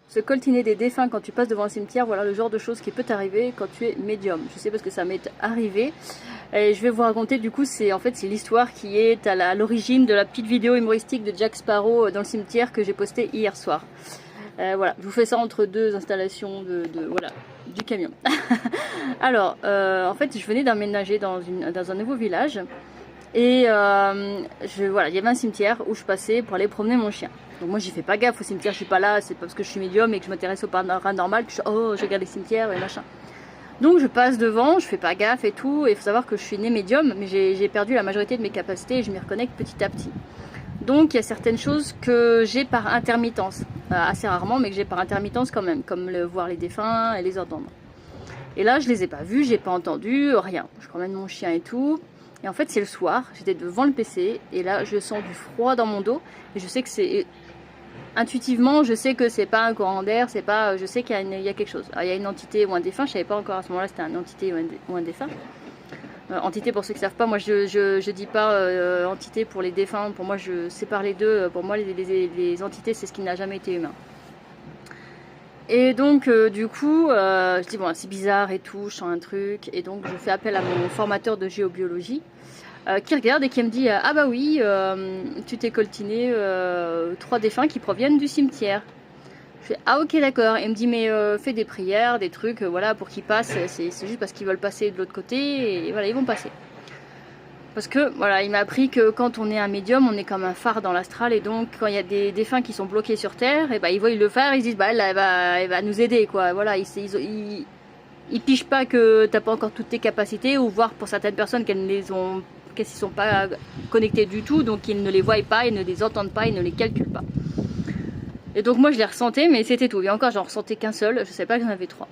Se coltiner des défunts quand tu passes devant un cimetière, voilà le genre de choses qui peut t'arriver quand tu es médium. Je sais parce que ça m'est arrivé. Et je vais vous raconter du coup, c'est l'histoire qui est à l'origine de la petite vidéo humoristique de Jack Sparrow dans le cimetière que j'ai postée hier soir. Voilà, je vous fais ça entre deux installations voilà, du camion. Alors, en fait, je venais d'emménager dans un nouveau village. Et voilà, il y avait un cimetière où je passais pour aller promener mon chien. Donc moi j'ai fait pas gaffe au cimetière, je suis pas là, c'est pas parce que je suis médium et que je m'intéresse au paranormal que je regarde les cimetières et machin. Donc je passe devant, je fais pas gaffe et tout, et il faut savoir que je suis née médium, mais j'ai perdu la majorité de mes capacités et je m'y reconnecte petit à petit. Donc il y a certaines choses que j'ai par intermittence, assez rarement, mais que j'ai par intermittence quand même, comme voir les défunts et les entendre. Et là je les ai pas vus, j'ai pas entendu, rien. Je promène mon chien et tout. Et en fait c'est le soir, j'étais devant le PC et là je sens du froid dans mon dos et je sais que c'est intuitivement, je sais que c'est pas un courant d'air, c'est pas, je sais qu'il y a quelque chose. Alors, il y a une entité ou un défunt, je savais pas encore à ce moment-là c'était une entité ou un défunt. Entité pour ceux qui savent pas, moi je dis pas entité pour les défunts, pour moi je sépare les deux, pour moi les entités c'est ce qui n'a jamais été humain. Et donc du coup, je dis bon c'est bizarre et tout, je sens un truc, et donc je fais appel à mon formateur de géobiologie qui regarde et qui me dit ah bah oui, tu t'es coltiné 3 défunts qui proviennent du cimetière. Je fais ah ok d'accord, et il me dit mais fais des prières, des trucs, voilà pour qu'ils passent, c'est juste parce qu'ils veulent passer de l'autre côté, et voilà ils vont passer. Parce que voilà, il m'a appris que quand on est un médium, on est comme un phare dans l'astral, et donc quand il y a des défunts qui sont bloqués sur Terre, et bah ils voient le phare, ils se disent bah elle va nous aider quoi. Voilà, ils pigent pas que t'as pas encore toutes tes capacités, ou voir pour certaines personnes qu'elles s'y sont pas connectées du tout, donc ils ne les voient pas, ils ne les entendent pas, ils ne les calculent pas. Et donc moi je les ressentais, mais c'était tout. Et encore j'en ressentais qu'un seul, je sais pas que j'en avais 3.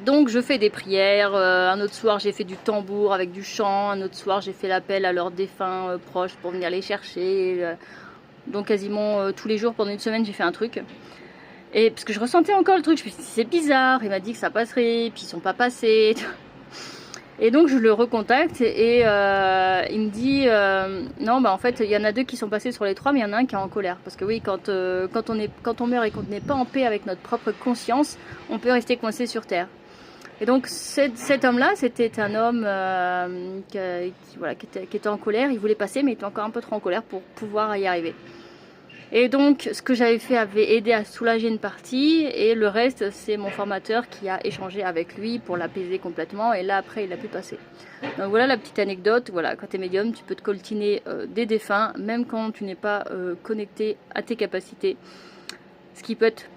Donc je fais des prières, un autre soir j'ai fait du tambour avec du chant, un autre soir j'ai fait l'appel à leurs défunts proches pour venir les chercher. Donc quasiment tous les jours pendant une semaine j'ai fait un truc. Et parce que je ressentais encore le truc, je me suis dit c'est bizarre, il m'a dit que ça passerait, puis ils sont pas passés. Et donc je le recontacte et il me dit non bah en fait il y en a 2 qui sont passés sur les 3, mais il y en a un qui est en colère. Parce que oui quand on meurt et qu'on n'est pas en paix avec notre propre conscience, on peut rester coincé sur Terre. Et donc cet homme-là, c'était un homme qui était en colère, il voulait passer mais il était encore un peu trop en colère pour pouvoir y arriver. Et donc ce que j'avais fait avait aidé à soulager une partie, et le reste c'est mon formateur qui a échangé avec lui pour l'apaiser complètement, et là après il a pu passer. Donc voilà la petite anecdote, voilà, quand tu es médium tu peux te coltiner des défunts même quand tu n'es pas connecté à tes capacités, ce qui peut être